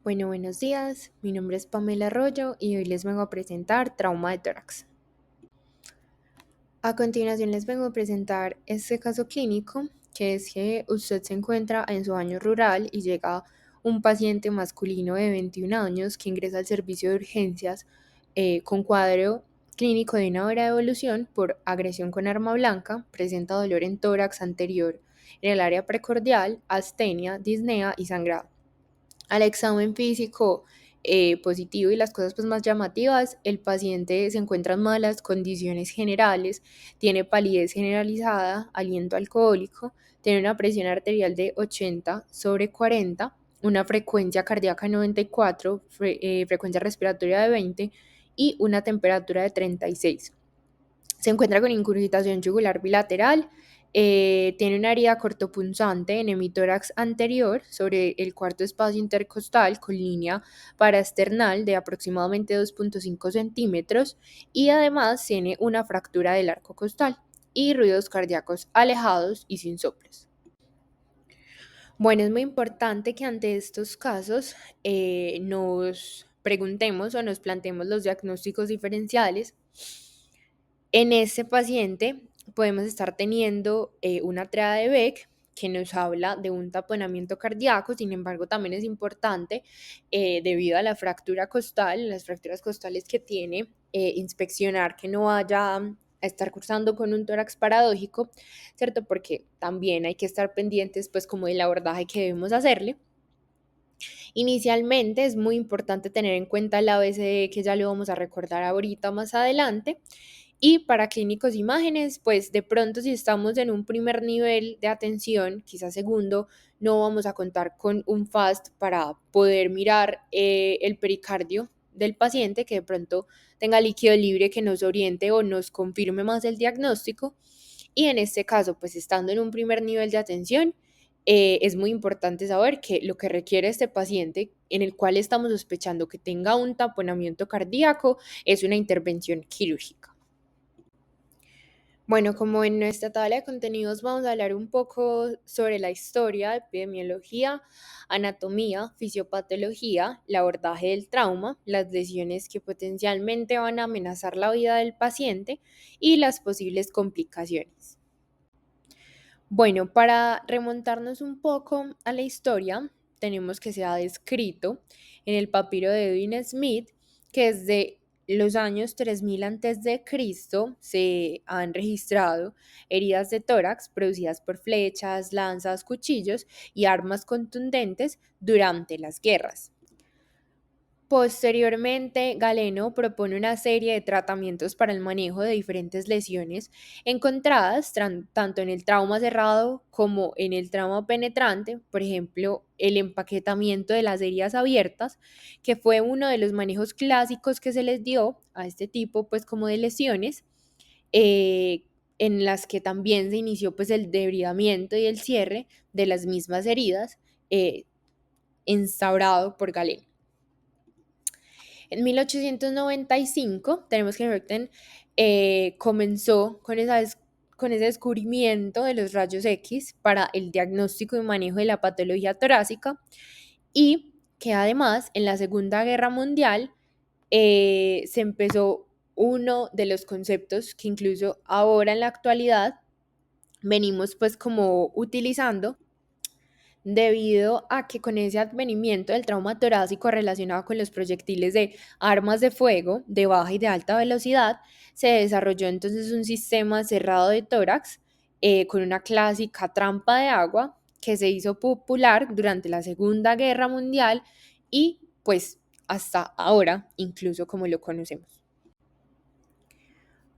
Bueno, buenos días. Mi nombre es Pamela Arroyo y hoy les vengo a presentar trauma de tórax. A continuación les vengo a presentar este caso clínico, que es que usted se encuentra en su baño rural y llega un paciente masculino de 21 años que ingresa al servicio de urgencias con cuadro clínico de una hora de evolución por agresión con arma blanca, presenta dolor en tórax anterior en el área precordial, astenia, disnea y sangrado. Al examen físico positivo y las cosas pues más llamativas, el paciente se encuentra en malas condiciones generales, tiene palidez generalizada, aliento alcohólico, tiene una presión arterial de 80/40, una frecuencia cardíaca 94, frecuencia respiratoria de 20 y una temperatura de 36. Se encuentra con incurgitación yugular bilateral, tiene una herida cortopunzante en hemitórax anterior sobre el cuarto espacio intercostal con línea paraesternal de aproximadamente 2,5 centímetros y además tiene una fractura del arco costal y ruidos cardíacos alejados y sin soplos. Bueno, es muy importante que ante estos casos nos preguntemos o nos planteemos los diagnósticos diferenciales. En este paciente podemos estar teniendo una triada de Beck que nos habla de un taponamiento cardíaco. Sin embargo, también es importante, debido a la fractura costal, las fracturas costales que tiene, inspeccionar que no vaya a estar cursando con un tórax paradójico, ¿cierto? Porque también hay que estar pendientes pues como del abordaje que debemos hacerle. Inicialmente es muy importante tener en cuenta el ABCD, que ya lo vamos a recordar ahorita más adelante. Y para clínicos imágenes, pues de pronto si estamos en un primer nivel de atención, quizás segundo, no vamos a contar con un FAST para poder mirar el pericardio del paciente, que de pronto tenga líquido libre que nos oriente o nos confirme más el diagnóstico. Y en este caso, pues estando en un primer nivel de atención, es muy importante saber que lo que requiere este paciente, en el cual estamos sospechando que tenga un taponamiento cardíaco, es una intervención quirúrgica. Bueno, como en nuestra tabla de contenidos vamos a hablar un poco sobre la historia, epidemiología, anatomía, fisiopatología, el abordaje del trauma, las lesiones que potencialmente van a amenazar la vida del paciente y las posibles complicaciones. Bueno, para remontarnos un poco a la historia, tenemos que se ha descrito en el papiro de Edwin Smith que desde los años 3000 antes de Cristo se han registrado heridas de tórax producidas por flechas, lanzas, cuchillos y armas contundentes durante las guerras. Posteriormente, Galeno propone una serie de tratamientos para el manejo de diferentes lesiones encontradas tanto en el trauma cerrado como en el trauma penetrante, por ejemplo, el empaquetamiento de las heridas abiertas, que fue uno de los manejos clásicos que se les dio a este tipo pues como de lesiones, eh, en las que también se inició pues el debridamiento y el cierre de las mismas heridas, instaurado por Galeno. En 1895 tenemos que Röntgen comenzó con ese descubrimiento de los rayos X para el diagnóstico y manejo de la patología torácica y que además en la Segunda Guerra Mundial se empezó uno de los conceptos que incluso ahora en la actualidad venimos pues como utilizando, debido a que con ese advenimiento del trauma torácico relacionado con los proyectiles de armas de fuego de baja y de alta velocidad, se desarrolló entonces un sistema cerrado de tórax con una clásica trampa de agua que se hizo popular durante la Segunda Guerra Mundial y pues hasta ahora, incluso como lo conocemos.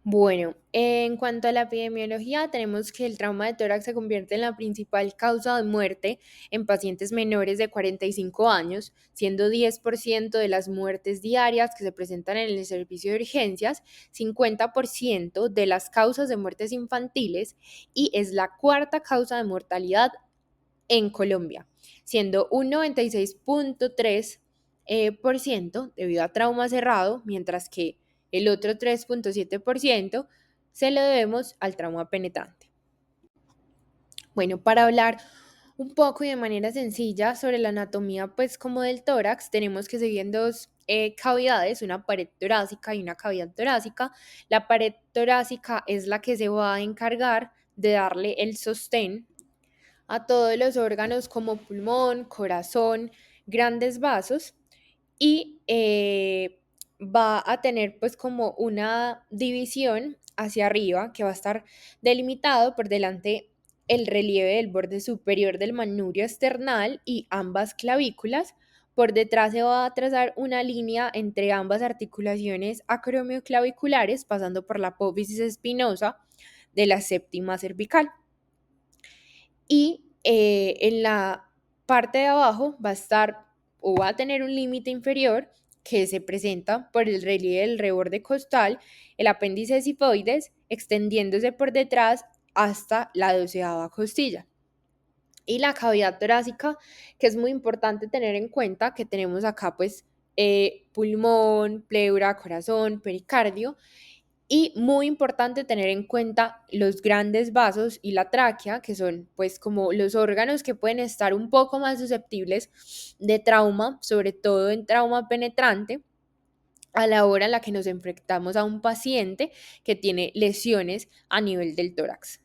Bueno, en cuanto a la epidemiología, tenemos que el trauma de tórax se convierte en la principal causa de muerte en pacientes menores de 45 años, siendo 10% de las muertes diarias que se presentan en el servicio de urgencias, 50% de las causas de muertes infantiles y es la cuarta causa de mortalidad en Colombia, siendo un 96,3% debido a trauma cerrado, mientras que el otro 3,7% se lo debemos al trauma penetrante. Bueno, para hablar Un poco y de manera sencilla sobre la anatomía, pues como del tórax, tenemos que se divide en dos cavidades, una pared torácica y una cavidad torácica. La pared torácica es la que se va a encargar de darle el sostén a todos los órganos como pulmón, corazón, grandes vasos y va a tener pues como una división hacia arriba que va a estar delimitado por delante el relieve del borde superior del manubrio esternal y ambas clavículas. Por detrás se va a trazar una línea entre ambas articulaciones acromioclaviculares pasando por la apófisis espinosa de la séptima cervical. Y en la parte de abajo va a estar o va a tener un límite inferior que se presenta por el relieve del reborde costal, el apéndice sifoides, extendiéndose por detrás hasta la 12ª costilla. Y la cavidad torácica, que es muy importante tener en cuenta que tenemos acá pues pulmón, pleura, corazón, pericardio, y muy importante tener en cuenta los grandes vasos y la tráquea, que son pues como los órganos que pueden estar un poco más susceptibles de trauma, sobre todo en trauma penetrante, a la hora en la que nos enfrentamos a un paciente que tiene lesiones a nivel del tórax.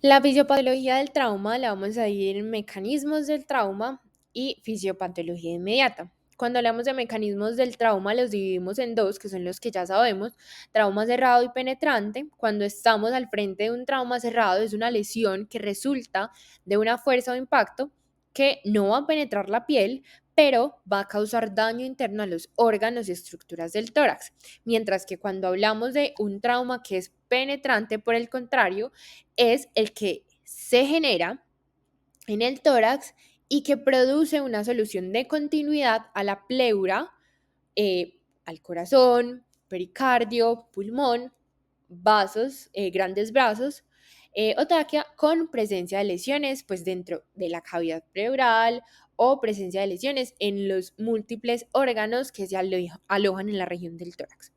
La fisiopatología del trauma la vamos a dividir en mecanismos del trauma y fisiopatología inmediata. Cuando hablamos de mecanismos del trauma los dividimos en dos, que son los que ya sabemos, trauma cerrado y penetrante. Cuando estamos al frente de un trauma cerrado es una lesión que resulta de una fuerza o impacto que no va a penetrar la piel, pero va a causar daño interno a los órganos y estructuras del tórax. Mientras que cuando hablamos de un trauma que es penetrante, por el contrario, es el que se genera en el tórax y que produce una solución de continuidad a la pleura, al corazón, pericardio, pulmón, vasos, grandes brazos o tráquea con presencia de lesiones pues dentro de la cavidad pleural o presencia de lesiones en los múltiples órganos que se alojan en la región del tórax.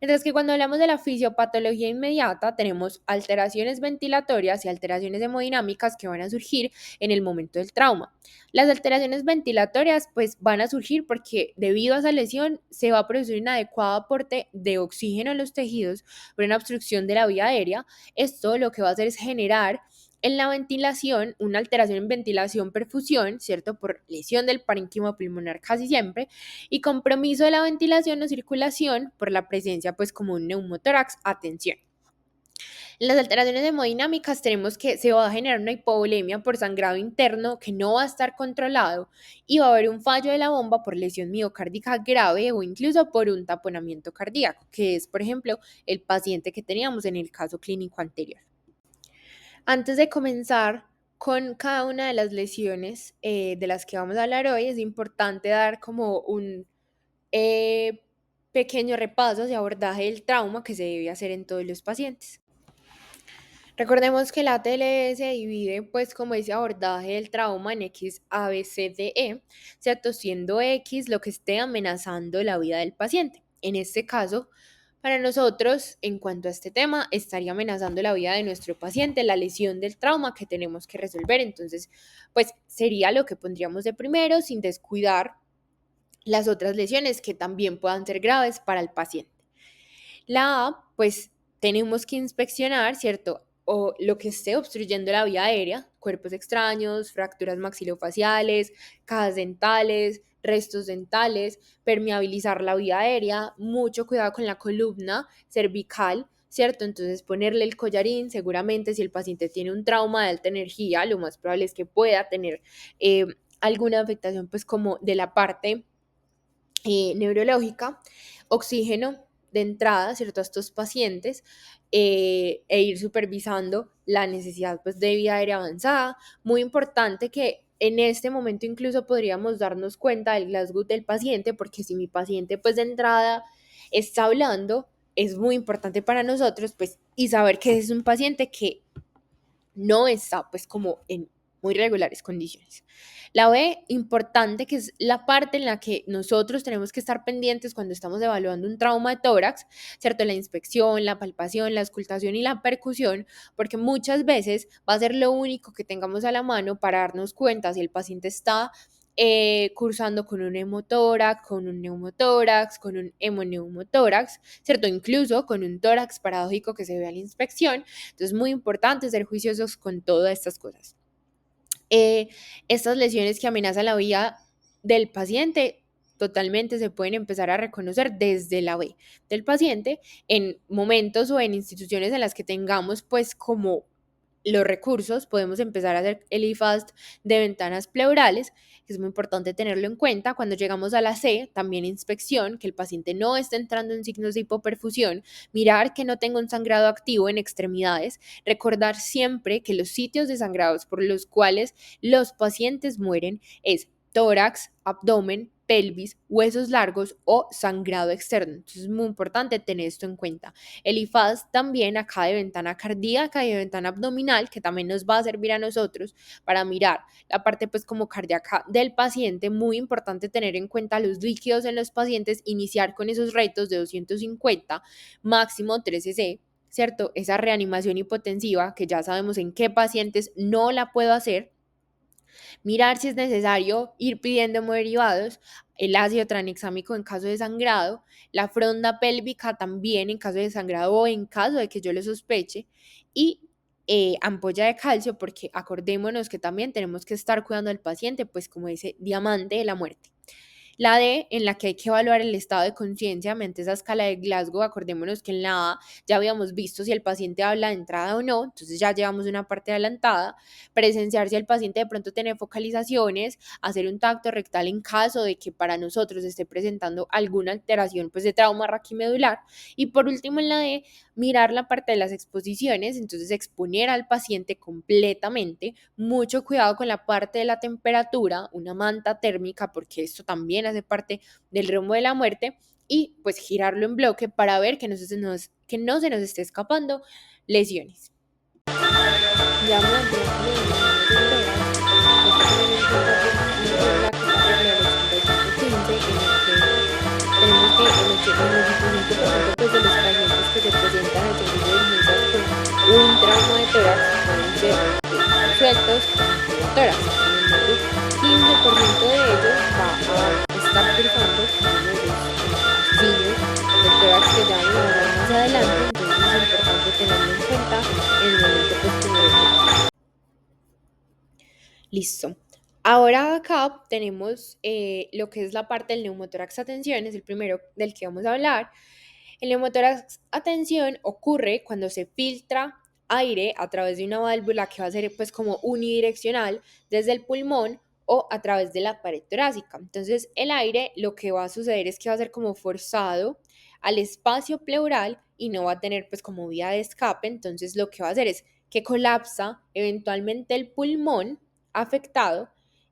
Mientras que cuando hablamos de la fisiopatología inmediata, tenemos alteraciones ventilatorias y alteraciones hemodinámicas que van a surgir en el momento del trauma. Las alteraciones ventilatorias pues van a surgir porque debido a esa lesión se va a producir un adecuado aporte de oxígeno en los tejidos por una obstrucción de la vía aérea. Esto lo que va a hacer es generar en la ventilación una alteración en ventilación-perfusión, ¿cierto? Por lesión del parénquima pulmonar casi siempre, y compromiso de la ventilación o circulación por la presencia pues como un neumotórax. Atención. En las alteraciones hemodinámicas tenemos que se va a generar una hipovolemia por sangrado interno que no va a estar controlado y va a haber un fallo de la bomba por lesión miocárdica grave o incluso por un taponamiento cardíaco, que es por ejemplo el paciente que teníamos en el caso clínico anterior. Antes de comenzar con cada una de las lesiones de las que vamos a hablar hoy, es importante dar como un eh, pequeño repaso de abordaje del trauma que se debe hacer en todos los pacientes. Recordemos que la ATLS se divide, pues, como ese abordaje del trauma en X, A, B, C, D, E, ¿cierto? Siendo X lo que esté amenazando la vida del paciente. En este caso, para nosotros, en cuanto a este tema, estaría amenazando la vida de nuestro paciente, la lesión del trauma que tenemos que resolver. Entonces, pues, sería lo que pondríamos de primero, sin descuidar las otras lesiones que también puedan ser graves para el paciente. La A, pues tenemos que inspeccionar, ¿cierto? O lo que esté obstruyendo la vía aérea, cuerpos extraños, fracturas maxilofaciales, cajas dentales, restos dentales, permeabilizar la vía aérea, mucho cuidado con la columna cervical, ¿cierto? Entonces ponerle el collarín, seguramente si el paciente tiene un trauma de alta energía, lo más probable es que pueda tener alguna afectación pues como de la parte neurológica, oxígeno de entrada, ¿cierto? A estos pacientes e ir supervisando la necesidad pues, de vía aérea avanzada. Muy importante que en este momento incluso podríamos darnos cuenta del Glasgow del paciente, porque si mi paciente pues de entrada está hablando, es muy importante para nosotros pues y saber que es un paciente que no está pues como en muy regulares condiciones. La B, importante, que es la parte en la que nosotros tenemos que estar pendientes cuando estamos evaluando un trauma de tórax, ¿cierto? La inspección, la palpación, la auscultación y la percusión, porque muchas veces va a ser lo único que tengamos a la mano para darnos cuenta si el paciente está cursando con un hemotórax, con un neumotórax, con un hemoneumotórax, ¿cierto? Incluso con un tórax paradójico que se ve a la inspección. Entonces, es muy importante ser juiciosos con todas estas cosas. Estas lesiones que amenazan la vida del paciente totalmente se pueden empezar a reconocer desde la B del paciente en momentos o en instituciones en las que tengamos pues como los recursos, podemos empezar a hacer el IFAST de ventanas pleurales, que es muy importante tenerlo en cuenta. Cuando llegamos a la C, también inspección, que el paciente no esté entrando en signos de hipoperfusión, mirar que no tenga un sangrado activo en extremidades, recordar siempre que los sitios de sangrados por los cuales los pacientes mueren es tórax, abdomen, pelvis, huesos largos o sangrado externo. Entonces es muy importante tener esto en cuenta. El IFAS también acá de ventana cardíaca y de ventana abdominal, que también nos va a servir a nosotros para mirar la parte pues como cardíaca del paciente. Muy importante tener en cuenta los líquidos en los pacientes, iniciar con esos retos de 250, máximo 13 cc, ¿cierto? Esa reanimación hipotensiva que ya sabemos en qué pacientes no la puedo hacer, mirar si es necesario ir pidiendo hemoderivados, el ácido tranexámico en caso de sangrado, la fronda pélvica también en caso de sangrado o en caso de que yo lo sospeche, y ampolla de calcio, porque acordémonos que también tenemos que estar cuidando al paciente, pues como ese diamante de la muerte. La D, en la que hay que evaluar el estado de conciencia mediante esa escala de Glasgow. Acordémonos que en la A ya habíamos visto si el paciente habla de entrada o no, entonces ya llevamos una parte adelantada. Presenciar si el paciente de pronto tiene focalizaciones, hacer un tacto rectal en caso de que para nosotros esté presentando alguna alteración pues de trauma raquimedular. Y por último en la D, mirar la parte de las exposiciones, entonces exponer al paciente completamente, mucho cuidado con la parte de la temperatura, una manta térmica, porque esto también hace parte del rumbo de la muerte, y pues girarlo en bloque para ver que no se nos esté escapando lesiones. Ya me tórax, hay que tener en cuenta pues una regla que es la regla del 85-15, en la que tenemos que el 85% pues, de los pacientes que se presentan al servicio de urgencias con un trauma de tórax pueden ser sueltos con tórax. Sin embargo, 15% de ellos va a estar cursando con uno de los signos de tórax que ya vamos a hablar más adelante, entonces es importante tenerlo en cuenta en el momento pues como de. Listo. Ahora acá tenemos lo que es la parte del neumotórax atención, es el primero del que vamos a hablar. El neumotórax atención ocurre cuando se filtra aire a través de una válvula que va a ser pues como unidireccional desde el pulmón o a través de la pared torácica. Entonces el aire lo que va a suceder es que va a ser como forzado al espacio pleural y no va a tener pues como vía de escape. Entonces lo que va a hacer es que colapsa eventualmente el pulmón afectado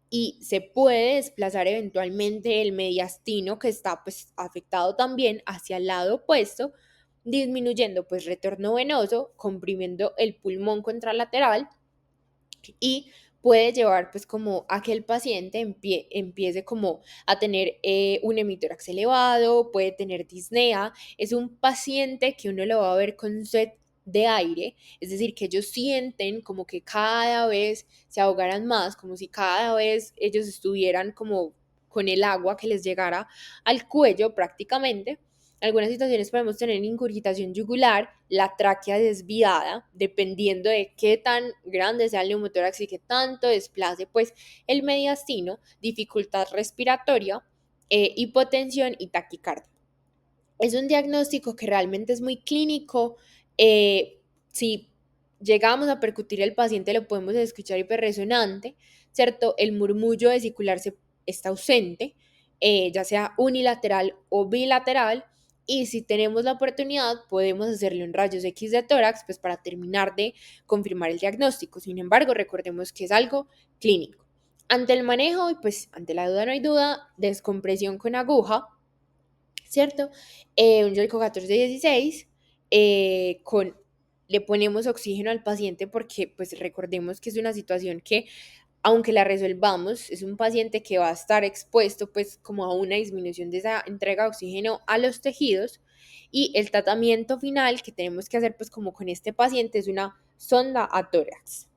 y se puede desplazar eventualmente el mediastino que está pues afectado también hacia el lado opuesto, disminuyendo pues retorno venoso, comprimiendo el pulmón contralateral y puede llevar pues como a que el paciente empiece como a tener un hemitórax elevado, puede tener disnea. Es un paciente que uno lo va a ver con sed de aire, es decir, que ellos sienten como que cada vez se ahogaran más, como si cada vez ellos estuvieran como con el agua que les llegara al cuello prácticamente. Algunas situaciones podemos tener ingurgitación yugular, la tráquea desviada, dependiendo de qué tan grande sea el neumotórax y qué tanto desplace pues el mediastino, dificultad respiratoria, hipotensión y taquicardia. Es un diagnóstico que realmente es muy clínico. Si llegamos a percutir el paciente, lo podemos escuchar hiperresonante, ¿cierto? El murmullo vesicular está ausente, ya sea unilateral o bilateral. Y si tenemos la oportunidad, podemos hacerle un rayos X de tórax, pues para terminar de confirmar el diagnóstico. Sin embargo, recordemos que es algo clínico. Ante el manejo, y pues ante la duda no hay duda, descompresión con aguja, ¿cierto? Un Yelco 1416, le ponemos oxígeno al paciente porque pues recordemos que es una situación que aunque la resolvamos, es un paciente que va a estar expuesto pues como a una disminución de esa entrega de oxígeno a los tejidos, y el tratamiento final que tenemos que hacer pues como con este paciente es una sonda a tórax,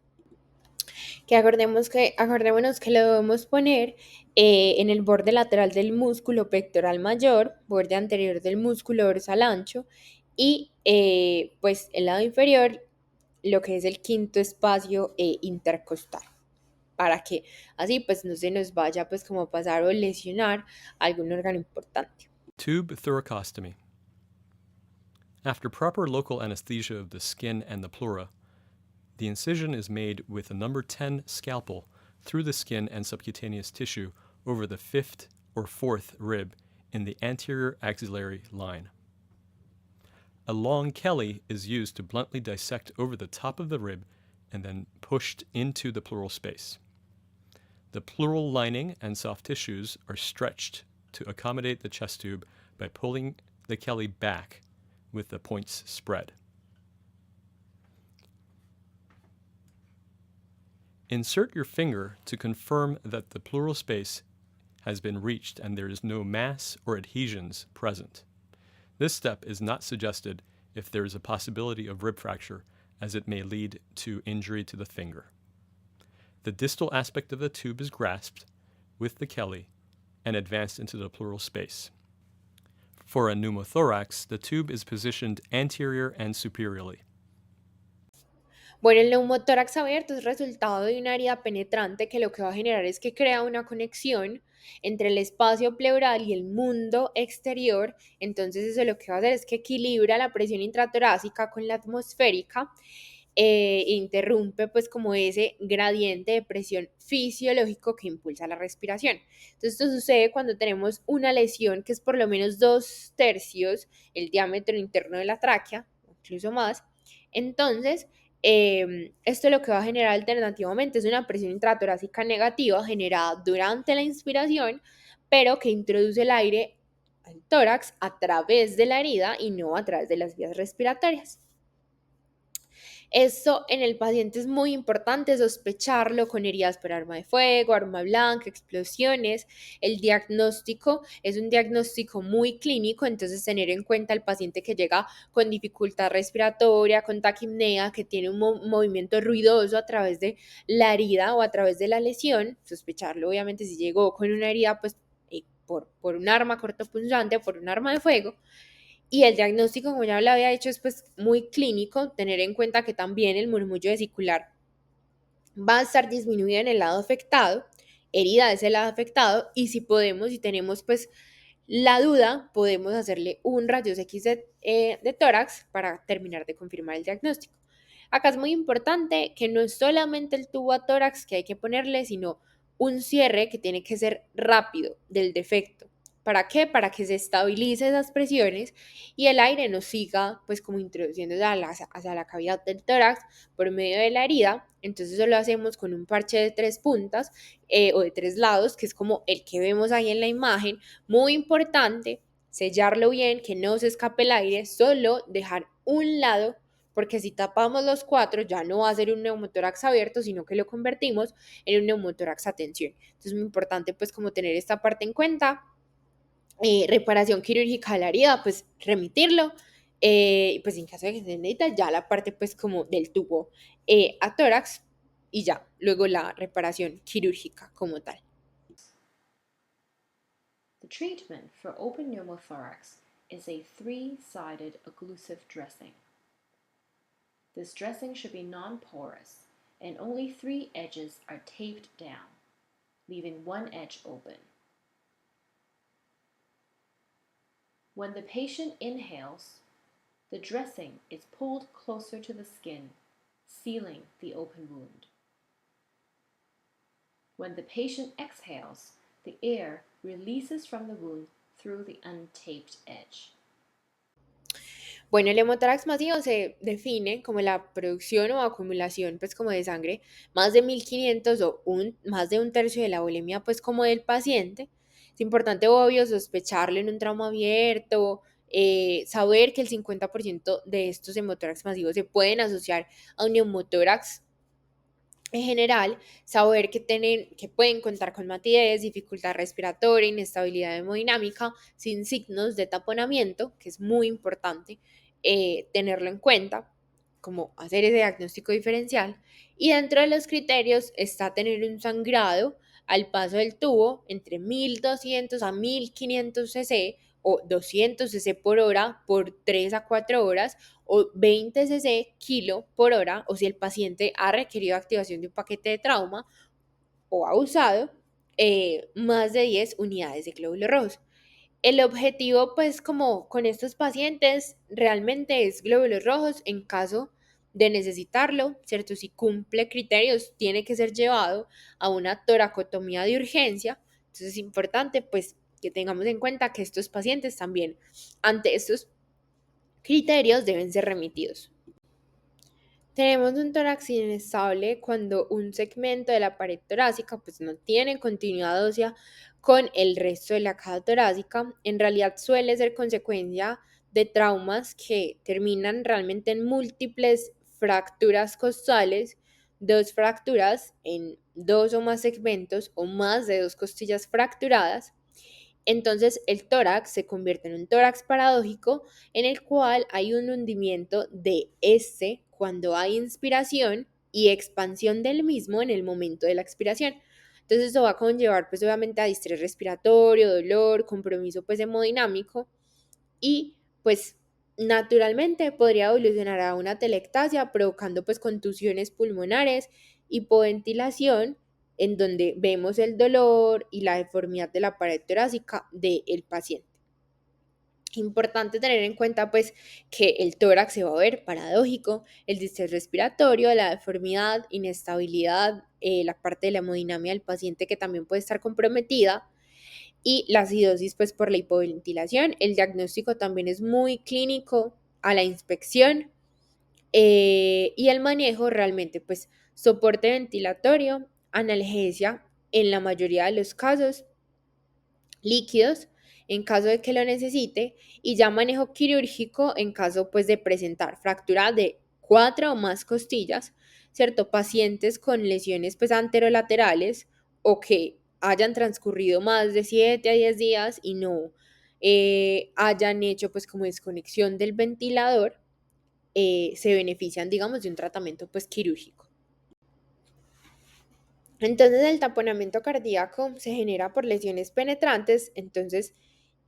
que acordémonos que lo debemos poner en el borde lateral del músculo pectoral mayor, borde anterior del músculo dorsal ancho, y pues el lado inferior, lo que es el quinto espacio intercostal, para que así pues no se nos vaya pues como a pasar o lesionar algún órgano importante. Tube thoracostomy. After proper local anesthesia of the skin and the pleura, the incision is made with a number 10 scalpel through the skin and subcutaneous tissue over the fifth or fourth rib in the anterior axillary line. A long Kelly is used to bluntly dissect over the top of the rib and then pushed into the pleural space. The pleural lining and soft tissues are stretched to accommodate the chest tube by pulling the Kelly back with the points spread. Insert your finger to confirm that the pleural space has been reached and there is no mass or adhesions present. This step is not suggested if there is a possibility of rib fracture, as it may lead to injury to the finger. The distal aspect of the tube is grasped with the Kelly and advanced into the pleural space. For a pneumothorax, the tube is positioned anterior and superiorly. Bueno, el neumotórax abierto es resultado de una herida penetrante que lo que va a generar es que crea una conexión entre el espacio pleural y el mundo exterior. Entonces eso lo que va a hacer es que equilibra la presión intratorácica con la atmosférica, e interrumpe pues como ese gradiente de presión fisiológico que impulsa la respiración. Entonces esto sucede cuando tenemos una lesión que es por lo menos 2/3 el diámetro interno de la tráquea, incluso más. Entonces, esto lo que va a generar alternativamente es una presión intratorácica negativa generada durante la inspiración, pero que introduce el aire al tórax a través de la herida y no a través de las vías respiratorias. Esto en el paciente es muy importante sospecharlo con heridas por arma de fuego, arma blanca, explosiones. El diagnóstico es un diagnóstico muy clínico, entonces tener en cuenta al paciente que llega con dificultad respiratoria, con taquipnea, que tiene un movimiento ruidoso a través de la herida o a través de la lesión. Sospecharlo, obviamente, si llegó con una herida, pues por un arma cortopunzante, por un arma de fuego. Y el diagnóstico, como ya lo había hecho, es pues muy clínico, tener en cuenta que también el murmullo vesicular va a estar disminuido en el lado afectado, herida de ese lado afectado, y si podemos, si tenemos pues la duda, podemos hacerle un rayos X de tórax para terminar de confirmar el diagnóstico. Acá es muy importante que no es solamente el tubo a tórax que hay que ponerle, sino un cierre que tiene que ser rápido del defecto. ¿Para qué? Para que se estabilice esas presiones y el aire no siga pues como introduciéndose hacia la cavidad del tórax por medio de la herida. Entonces eso lo hacemos con un parche de 3 puntas o de 3 lados, que es como el que vemos ahí en la imagen. Muy importante sellarlo bien, que no se escape el aire, solo dejar un lado, porque si tapamos los 4 ya no va a ser un neumotórax abierto, sino que lo convertimos en un neumotórax a tensión. Entonces es muy importante pues como tener esta parte en cuenta. Reparación quirúrgica de la herida, pues remitirlo, pues en caso de que se necesita ya la parte pues como del tubo a tórax, y ya, luego la reparación quirúrgica como tal. The treatment for open pneumothorax is a 3-sided occlusive dressing. This dressing should be non-porous and only 3 edges are taped down, leaving 1 edge open. When the patient inhales, the dressing is pulled closer to the skin, sealing the open wound. When the patient exhales, the air releases from the wound through the untaped edge. Bueno, el hemotórax masivo se define como la producción o acumulación pues como de sangre más de 1500 o más de un tercio de la volemia pues como del paciente. Es importante, obvio, sospecharlo en un trauma abierto, saber que el 50% de estos hemotórax masivos se pueden asociar a un neumotórax En general, saber que pueden contar con matidez, dificultad respiratoria, inestabilidad hemodinámica, sin signos de taponamiento, que es muy importante tenerlo en cuenta, como hacer ese diagnóstico diferencial. Y dentro de los criterios está tener un sangrado al paso del tubo entre 1200 a 1500 cc o 200 cc por hora por 3 a 4 horas o 20 cc kilo por hora, o si el paciente ha requerido activación de un paquete de trauma o ha usado más de 10 unidades de glóbulos rojos. El objetivo, pues, como con estos pacientes, realmente es glóbulos rojos en caso de necesitarlo, ¿cierto? Si cumple criterios, tiene que ser llevado a una toracotomía de urgencia. Entonces es importante, pues, que tengamos en cuenta que estos pacientes también, ante estos criterios, deben ser remitidos. Tenemos un tórax inestable cuando un segmento de la pared torácica pues no tiene continuidad ósea con el resto de la caja torácica. En realidad suele ser consecuencia de traumas que terminan realmente en múltiples fracturas costales, dos fracturas en dos o más segmentos o más de dos costillas fracturadas. Entonces el tórax se convierte en un tórax paradójico en el cual hay un hundimiento de este cuando hay inspiración y expansión del mismo en el momento de la expiración. Entonces eso va a conllevar pues obviamente a distrés respiratorio, dolor, compromiso pues hemodinámico y pues naturalmente podría evolucionar a una telectasia provocando pues contusiones pulmonares, hipoventilación, en donde vemos el dolor y la deformidad de la pared torácica del paciente. Importante tener en cuenta pues que el tórax se va a ver paradójico, el distrés respiratorio, la deformidad, inestabilidad, la parte de la hemodinamia del paciente que también puede estar comprometida y la acidosis pues por la hipoventilación. El diagnóstico también es muy clínico a la inspección y el manejo realmente pues soporte ventilatorio, analgesia en la mayoría de los casos, líquidos en caso de que lo necesite y ya manejo quirúrgico en caso pues de presentar fractura de 4 o más costillas, ¿cierto? Pacientes con lesiones pues anterolaterales o que hayan transcurrido más de 7 a 10 días y no hayan hecho pues como desconexión del ventilador, se benefician digamos de un tratamiento pues quirúrgico. Entonces el taponamiento cardíaco se genera por lesiones penetrantes, entonces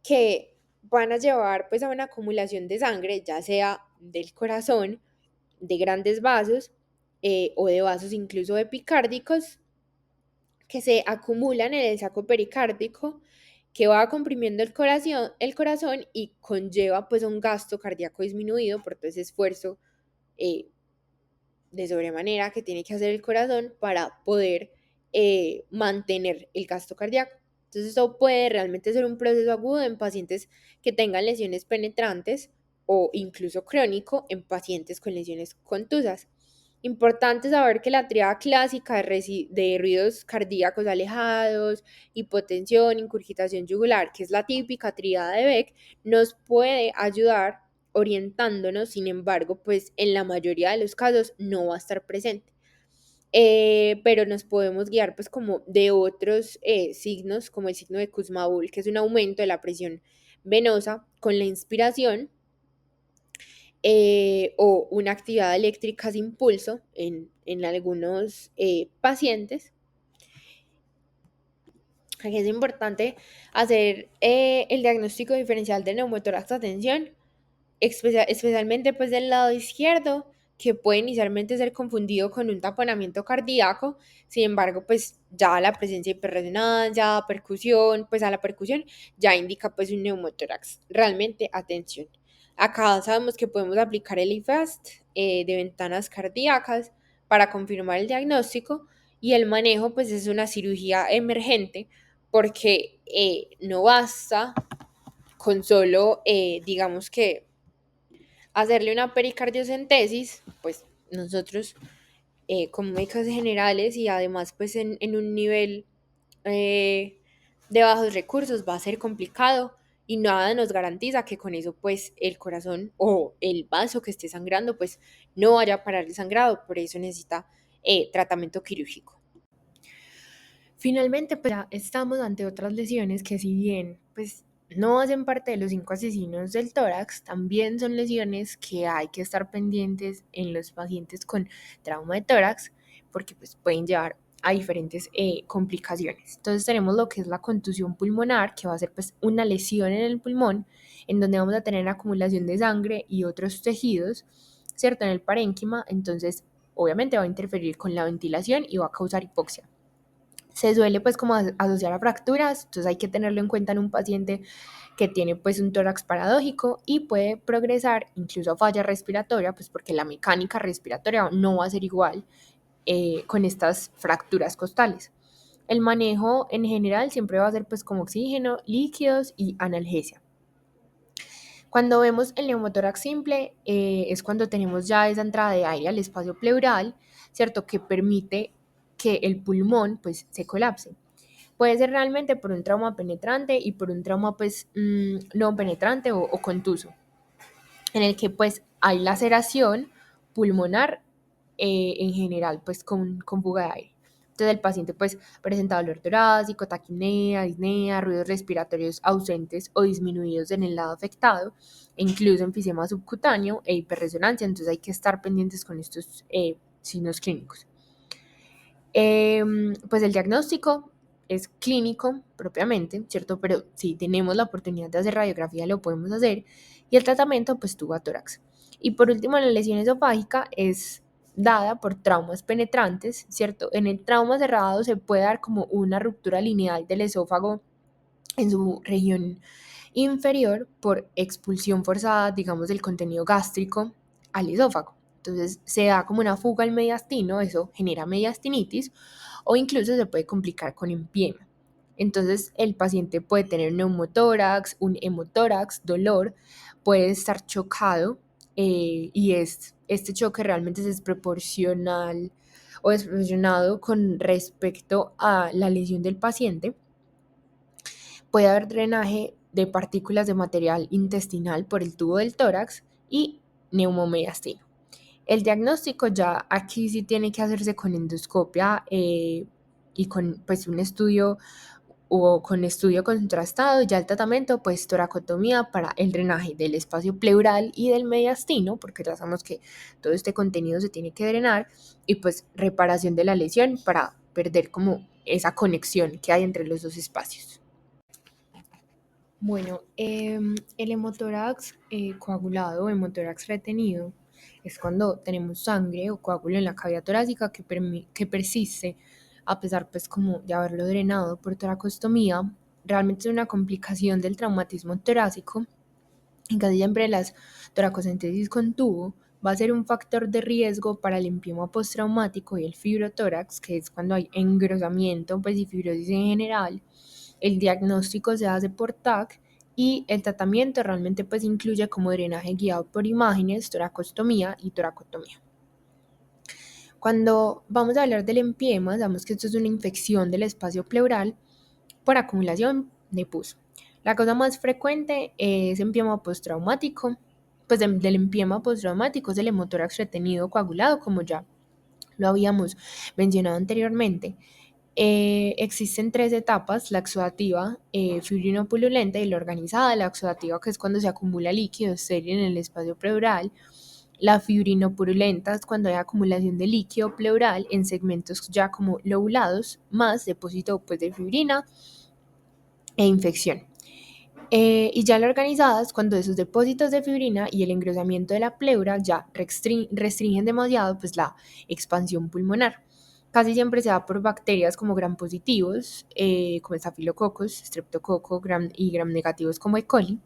que van a llevar pues a una acumulación de sangre, ya sea del corazón, de grandes vasos o de vasos incluso epicárdicos que se acumulan en el saco pericárdico que va comprimiendo el corazón y conlleva pues un gasto cardíaco disminuido por todo ese esfuerzo eh, de sobremanera que tiene que hacer el corazón para poder mantener el gasto cardíaco. Entonces eso puede realmente ser un proceso agudo en pacientes que tengan lesiones penetrantes o incluso crónico en pacientes con lesiones contusas. Importante saber que la triada clásica de ruidos cardíacos alejados, hipotensión, incurgitación yugular, que es la típica triada de Beck, nos puede ayudar orientándonos, sin embargo, pues en la mayoría de los casos no va a estar presente. Pero nos podemos guiar pues como de otros signos, como el signo de Kussmaul, que es un aumento de la presión venosa con la inspiración, o una actividad eléctrica sin pulso en algunos pacientes. Aquí es importante hacer el diagnóstico diferencial de neumotórax a tensión, especialmente pues del lado izquierdo, que puede inicialmente ser confundido con un taponamiento cardíaco. Sin embargo, pues ya la presencia de hiperresonancia, percusión, pues a la percusión ya indica pues un neumotórax. Realmente, atención. Acá sabemos que podemos aplicar el IFAST de ventanas cardíacas para confirmar el diagnóstico y el manejo pues es una cirugía emergente porque no basta con solo, digamos que hacerle una pericardiocentesis, pues nosotros como médicos generales y además pues en un nivel de bajos recursos va a ser complicado y nada nos garantiza que con eso pues el corazón o el vaso que esté sangrando pues no vaya a parar el sangrado, por eso necesita tratamiento quirúrgico. Finalmente, pues ya estamos ante otras lesiones que, si bien pues no hacen parte de los 5 asesinos del tórax, también son lesiones que hay que estar pendientes en los pacientes con trauma de tórax, porque pues pueden llevar a diferentes complicaciones. Entonces tenemos lo que es la contusión pulmonar, que va a ser pues una lesión en el pulmón, en donde vamos a tener acumulación de sangre y otros tejidos, ¿cierto? En el parénquima. Entonces obviamente va a interferir con la ventilación y va a causar hipoxia. Se suele pues como asociar a fracturas, entonces hay que tenerlo en cuenta en un paciente que tiene pues un tórax paradójico, y puede progresar incluso a falla respiratoria, pues porque la mecánica respiratoria no va a ser igual con estas fracturas costales. El manejo en general siempre va a ser pues como oxígeno, líquidos y analgesia. Cuando vemos el neumotórax simple, es cuando tenemos ya esa entrada de aire al espacio pleural, ¿cierto? Que permite que el pulmón pues se colapse. Puede ser realmente por un trauma penetrante y por un trauma pues no penetrante o contuso, en el que pues hay laceración pulmonar en general pues con fuga de aire. Entonces el paciente pues presenta dolor torácico, taquipnea, disnea, ruidos respiratorios ausentes o disminuidos en el lado afectado, e incluso enfisema subcutáneo e hiperresonancia. Entonces hay que estar pendientes con estos signos clínicos. Pues el diagnóstico es clínico propiamente, ¿cierto? Pero si tenemos la oportunidad de hacer radiografía, lo podemos hacer. Y el tratamiento, pues tubo a tórax. Y por último, la lesión esofágica es dada por traumas penetrantes, ¿cierto? En el trauma cerrado se puede dar como una ruptura lineal del esófago en su región inferior por expulsión forzada, digamos, del contenido gástrico al esófago. Entonces se da como una fuga al mediastino, eso genera mediastinitis, o incluso se puede complicar con empiema. Entonces el paciente puede tener neumotórax, un hemotórax, dolor, puede estar chocado, y este choque realmente es desproporcional o desproporcionado con respecto a la lesión del paciente. Puede haber drenaje de partículas de material intestinal por el tubo del tórax y neumomediastino. El diagnóstico ya aquí sí tiene que hacerse con endoscopia y con pues un estudio o con estudio contrastado. Ya el tratamiento pues toracotomía para el drenaje del espacio pleural y del mediastino, porque ya sabemos que todo este contenido se tiene que drenar, y pues reparación de la lesión para perder como esa conexión que hay entre los dos espacios. Bueno, el hemotórax coagulado o hemotórax retenido es cuando tenemos sangre o coágulo en la cavidad torácica que persiste a pesar pues como de haberlo drenado por toracostomía. Realmente es una complicación del traumatismo torácico, y casi siempre las toracocentesis con tubo va a ser un factor de riesgo para el empiema postraumático y el fibrotórax, que es cuando hay engrosamiento pues, y fibrosis en general. El diagnóstico se hace por TAC, y el tratamiento realmente pues incluye como drenaje guiado por imágenes, toracostomía y toracotomía. Cuando vamos a hablar del empiema, sabemos que esto es una infección del espacio pleural por acumulación de pus. La cosa más frecuente es empiema postraumático, pues del empiema postraumático es el hemotórax retenido coagulado, como ya lo habíamos mencionado anteriormente. Existen 3 etapas: la exudativa, fibrinopurulenta, y la organizada. La exudativa, que es cuando se acumula líquido estéril en el espacio pleural. La fibrinopurulenta es cuando hay acumulación de líquido pleural en segmentos ya como lobulados, más depósito pues, de fibrina e infección. Y ya la organizada es cuando esos depósitos de fibrina y el engrosamiento de la pleura ya restringen demasiado pues, la expansión pulmonar. Casi siempre se da por bacterias como gram positivos, como estafilococos, streptococo y gram negativos como E. coli.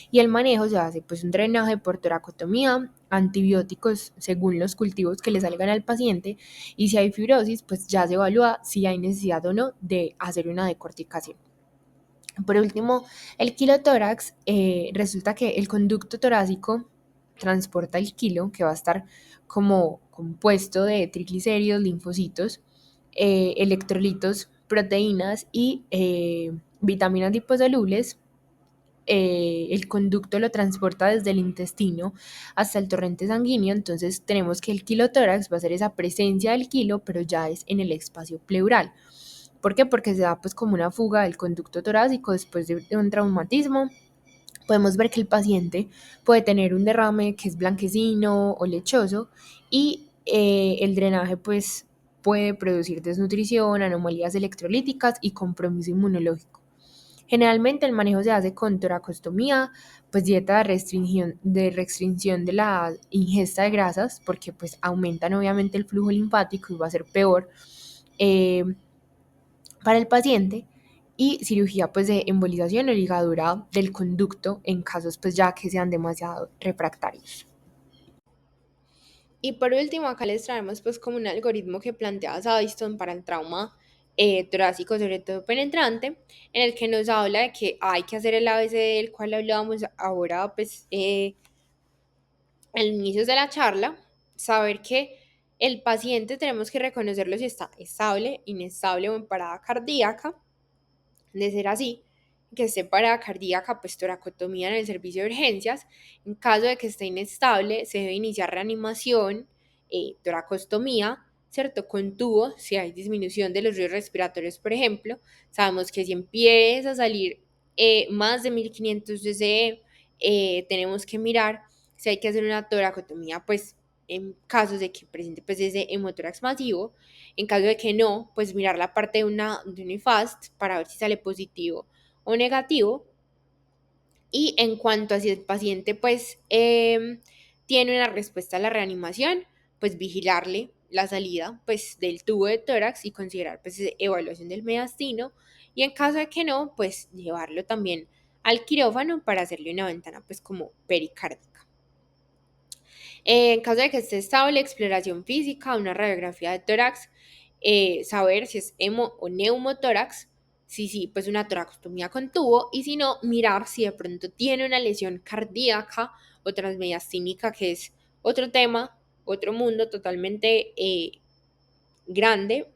Y el manejo se hace pues un drenaje por toracotomía, antibióticos según los cultivos que le salgan al paciente, y si hay fibrosis pues ya se evalúa si hay necesidad o no de hacer una decorticación. Por último, el quilotórax, resulta que el conducto torácico transporta el quilo, que va a estar como compuesto de triglicéridos, linfocitos, electrolitos, proteínas y vitaminas liposolubles, el conducto lo transporta desde el intestino hasta el torrente sanguíneo, entonces tenemos que el quilotórax va a ser esa presencia del quilo, pero ya es en el espacio pleural. ¿Por qué? Porque se da pues como una fuga del conducto torácico después de un traumatismo. Podemos ver que el paciente puede tener un derrame que es blanquecino o lechoso y el drenaje pues puede producir desnutrición, anomalías electrolíticas y compromiso inmunológico. Generalmente el manejo se hace con toracostomía, pues dieta de restricción de la ingesta de grasas, porque pues aumentan obviamente el flujo linfático y va a ser peor eh, para el paciente, y cirugía pues de embolización o ligadura del conducto en casos pues ya que sean demasiado refractarios. Y por último, acá les traemos pues como un algoritmo que plantea Savistton para el trauma torácico, sobre todo penetrante, en el que nos habla de que hay que hacer el ABC del cual hablábamos ahora pues al inicio de la charla, saber que el paciente tenemos que reconocerlo si está estable, inestable o en parada cardíaca. De ser así, que esté parada cardíaca, pues toracotomía en el servicio de urgencias. En caso de que esté inestable, se debe iniciar reanimación, toracostomía, ¿cierto? Con tubo, si hay disminución de los ríos respiratorios, por ejemplo. Sabemos que si empieza a salir más de 1500 cc, tenemos que mirar si hay que hacer una toracotomía, pues en casos de que presente pues ese hemotórax masivo. En caso de que no, pues mirar la parte de un IFAST para ver si sale positivo o negativo. Y en cuanto a si el paciente pues tiene una respuesta a la reanimación, pues vigilarle la salida pues del tubo de tórax y considerar pues evaluación del mediastino. Y en caso de que no, pues llevarlo también al quirófano para hacerle una ventana pues como pericárdica. En caso de que esté estable, exploración física, una radiografía de tórax, saber si es hemo o neumotórax, si sí, pues una toracostomía con tubo, y si no, mirar si de pronto tiene una lesión cardíaca o transmediastínica, que es otro tema, otro mundo totalmente grande,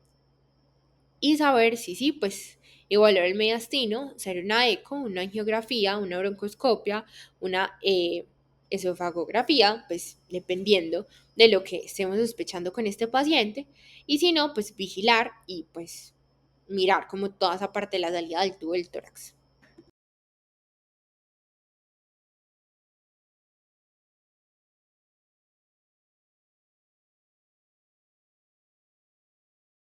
y saber si sí, pues evaluar el mediastino, hacer una eco, una angiografía, una broncoscopia, una esofagografía, pues dependiendo de lo que estemos sospechando con este paciente, y si no, pues vigilar y pues mirar como toda esa parte de la salida del tubo del tórax.